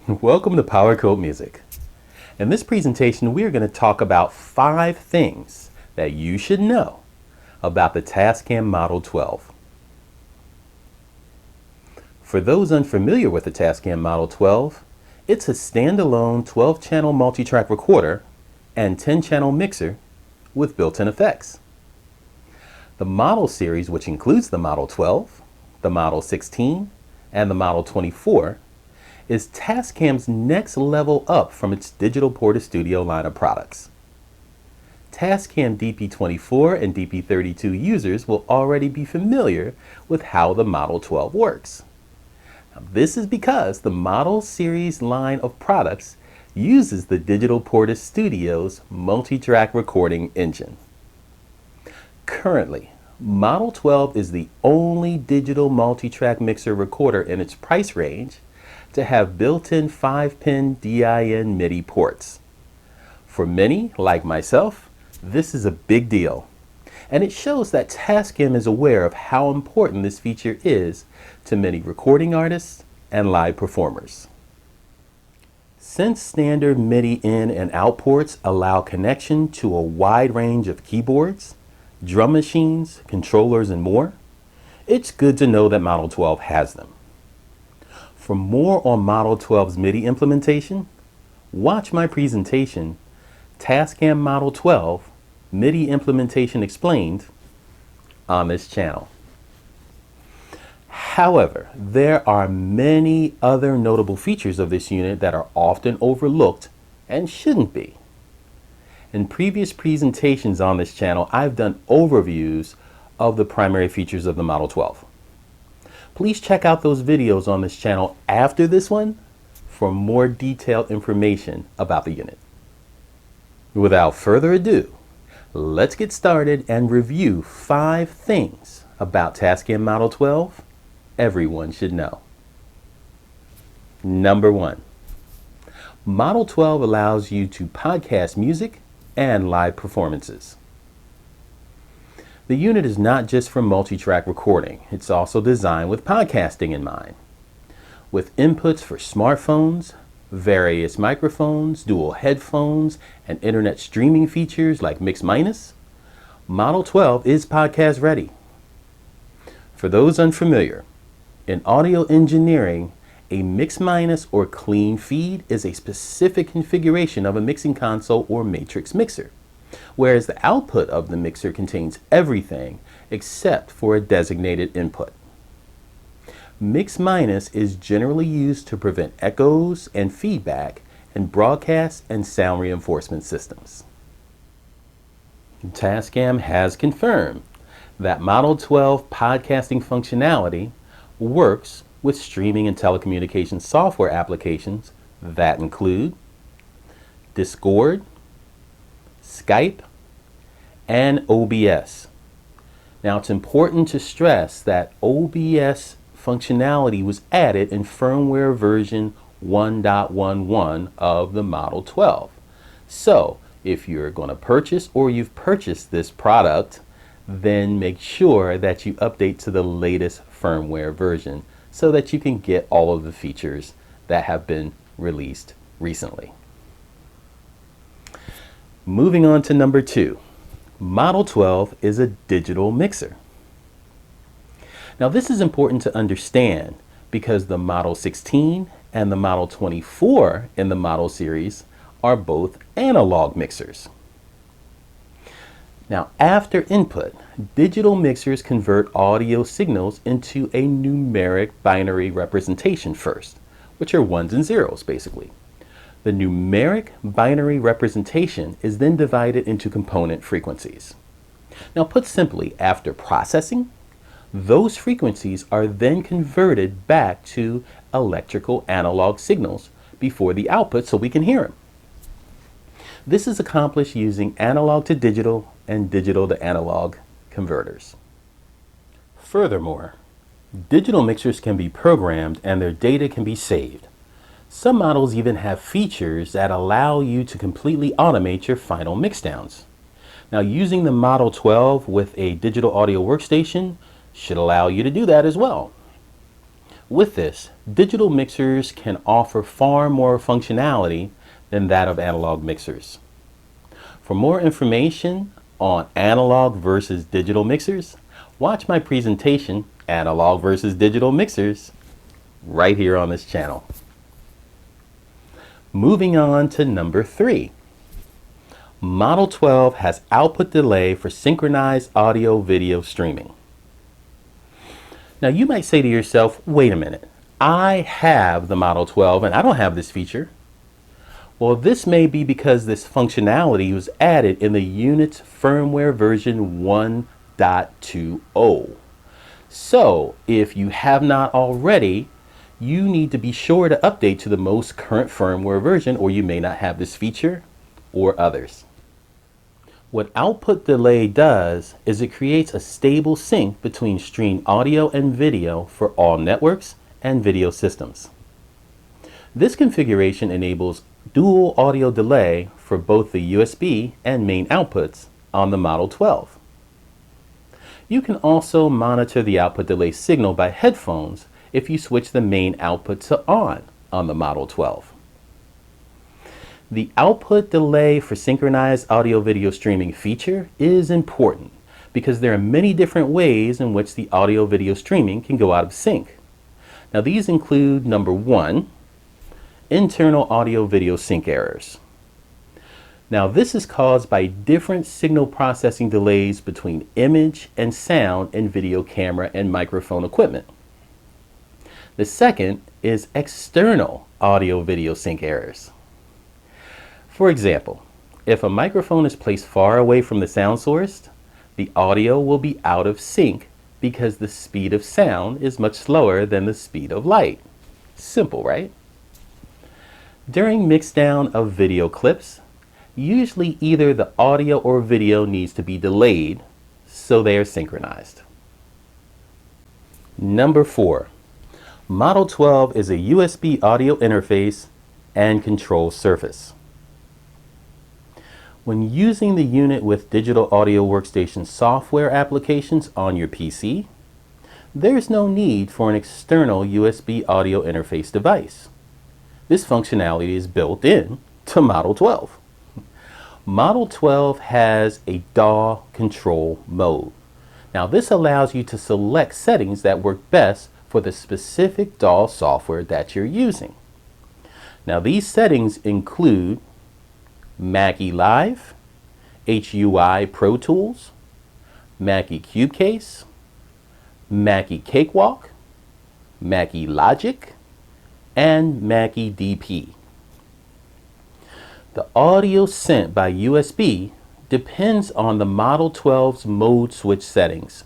Welcome to Power Code Music. In this presentation, we are going to talk about 5 things that you should know about the Tascam Model 12. For those unfamiliar with the Tascam Model 12, it's a standalone 12-channel multi-track recorder and 10-channel mixer with built-in effects. The Model series, which includes the Model 12, the Model 16, and the Model 24, is Tascam's next level up from its digital Porta-Studio line of products. Tascam DP24 and DP32 users will already be familiar with how the Model 12 works. Now, this is because the Model series line of products uses the digital Porta-Studio's Multitrack recording engine. Currently, Model 12 is the only digital multi-track mixer recorder in its price range to have built-in 5-pin DIN MIDI ports. For many, like myself, this is a big deal, and it shows that Tascam is aware of how important this feature is to many recording artists and live performers. Since standard MIDI in and out ports allow connection to a wide range of keyboards, drum machines, controllers, and more, it's good to know that Model 12 has them. For more on Model 12's MIDI implementation, watch my presentation, Tascam Model 12 MIDI Implementation Explained, on this channel. However, there are many other notable features of this unit that are often overlooked and shouldn't be. In previous presentations on this channel, I've done overviews of the primary features of the Model 12. Please check out those videos on this channel after this one for more detailed information about the unit. Without further ado, let's get started and review 5 things about Tascam Model 12 everyone should know. Number 1. Model 12 allows you to podcast music and live performances. The unit is not just for multi-track recording, it's also designed with podcasting in mind. With inputs for smartphones, various microphones, dual headphones, and internet streaming features like Mix Minus, Model 12 is podcast ready. For those unfamiliar, in audio engineering, a Mix Minus or clean feed is a specific configuration of a mixing console or matrix mixer, whereas the output of the mixer contains everything except for a designated input. Mix Minus is generally used to prevent echoes and feedback in broadcast and sound reinforcement systems. Tascam has confirmed that Model 12 podcasting functionality works with streaming and telecommunications software applications that include Discord, Skype, and OBS. Now, it's important to stress that OBS functionality was added in firmware version 1.11 of the Model 12. So, if you're going to purchase or you've purchased this product, then make sure that you update to the latest firmware version so that you can get all of the features that have been released recently. Moving on to number 2, Model 12 is a digital mixer. Now, this is important to understand because the Model 16 and the Model 24 in the Model series are both analog mixers. Now, after input, digital mixers convert audio signals into a numeric binary representation first, which are ones and zeros basically. The numeric binary representation is then divided into component frequencies. Now, put simply, after processing, those frequencies are then converted back to electrical analog signals before the output so we can hear them. This is accomplished using analog to digital and digital to analog converters. Furthermore, digital mixers can be programmed and their data can be saved. Some models even have features that allow you to completely automate your final mixdowns. Now, using the Model 12 with a digital audio workstation should allow you to do that as well. With this, digital mixers can offer far more functionality than that of analog mixers. For more information on analog versus digital mixers, watch my presentation, Analog versus Digital Mixers, right here on this channel. Moving on to number 3. Model 12 has output delay for synchronized audio-video streaming. Now you might say to yourself, wait a minute, I have the Model 12 and I don't have this feature. Well, this may be because this functionality was added in the unit's firmware version 1.20. So if you have not already, you need to be sure to update to the most current firmware version, or you may not have this feature or others. What output delay does is it creates a stable sync between streamed audio and video for all networks and video systems. This configuration enables dual audio delay for both the USB and main outputs on the Model 12. You can also monitor the output delay signal by headphones if you switch the main output to on the Model 12. The output delay for synchronized audio-video streaming feature is important because there are many different ways in which the audio-video streaming can go out of sync. Now these include number 1, internal audio-video sync errors. Now this is caused by different signal processing delays between image and sound in video camera and microphone equipment. The second is external audio-video sync errors. For example, if a microphone is placed far away from the sound source, the audio will be out of sync because the speed of sound is much slower than the speed of light. Simple, right? During mixdown of video clips, usually either the audio or video needs to be delayed so they are synchronized. Number 4. Model 12 is a USB audio interface and control surface. When using the unit with Digital Audio Workstation software applications on your PC, there's no need for an external USB audio interface device. This functionality is built in to Model 12. Model 12 has a DAW control mode. Now this allows you to select settings that work best for the specific DAW software that you're using. Now these settings include Mackie Live, HUI Pro Tools, Mackie Cube Case, Mackie Cakewalk, Mackie Logic, and Mackie DP. The audio sent by USB depends on the Model 12's mode switch settings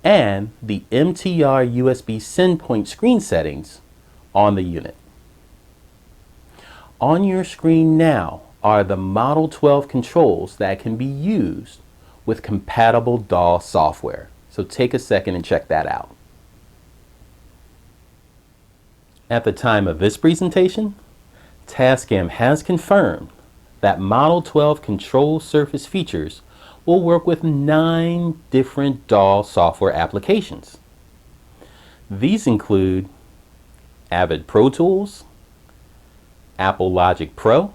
and the MTR USB send point screen settings on the unit. On your screen now are the Model 12 controls that can be used with compatible DAW software. So take a second and check that out. At the time of this presentation, Tascam has confirmed that Model 12 control surface features will work with 9 different DAW software applications. These include Avid Pro Tools, Apple Logic Pro,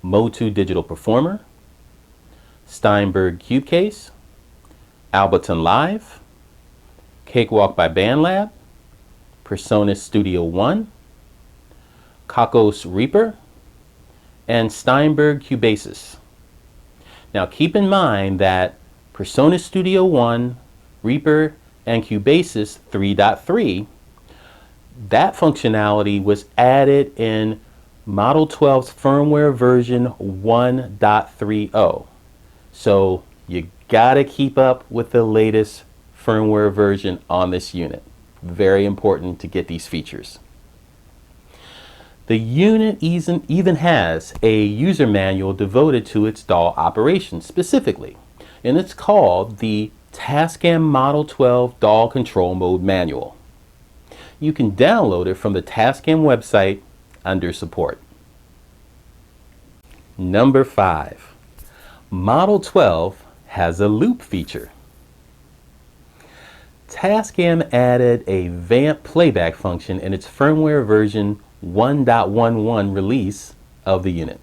Mo2 Digital Performer, Steinberg Cube Case, Ableton Live, Cakewalk by BandLab, PreSonus Studio One, Kakos Reaper, and Steinberg Cubasis. Now keep in mind that PreSonus Studio One, Reaper, and Cubasis 3.3, that functionality was added in Model 12's firmware version 1.30. So you gotta keep up with the latest firmware version on this unit. Very important to get these features. The unit even has a user manual devoted to its DAW operations specifically, and it's called the Tascam Model 12 DAW Control Mode Manual. You can download it from the Tascam website under support. Number 5. Model 12 has a loop feature. Tascam added a Vamp playback function in its firmware version 1.11 release of the unit.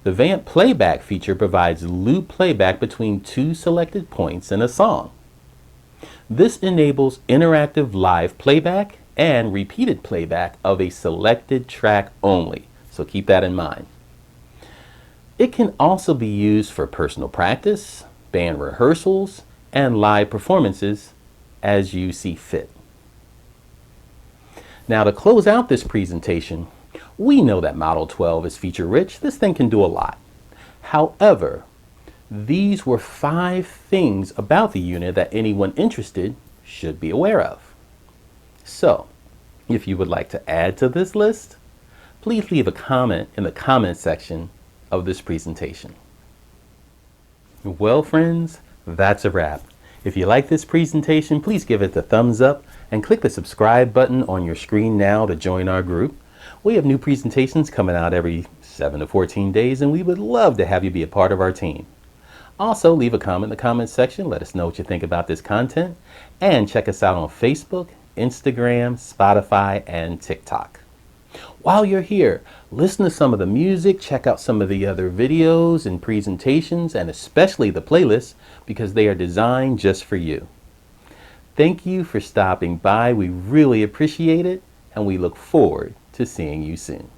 The Vamp playback feature provides loop playback between two selected points in a song. This enables interactive live playback and repeated playback of a selected track only, so keep that in mind. It can also be used for personal practice, band rehearsals, and live performances as you see fit. Now, to close out this presentation, we know that Model 12 is feature rich. This thing can do a lot. However, these were 5 things about the unit that anyone interested should be aware of. So, if you would like to add to this list, please leave a comment in the comment section of this presentation. Well, friends, that's a wrap. If you like this presentation, please give it the thumbs up and click the subscribe button on your screen now to join our group. We have new presentations coming out every 7 to 14 days, and we would love to have you be a part of our team. Also, leave a comment in the comments section. Let us know what you think about this content, and check us out on Facebook, Instagram, Spotify, and TikTok. While you're here, listen to some of the music, check out some of the other videos and presentations, and especially the playlists, because they are designed just for you. Thank you for stopping by. We really appreciate it, and we look forward to seeing you soon.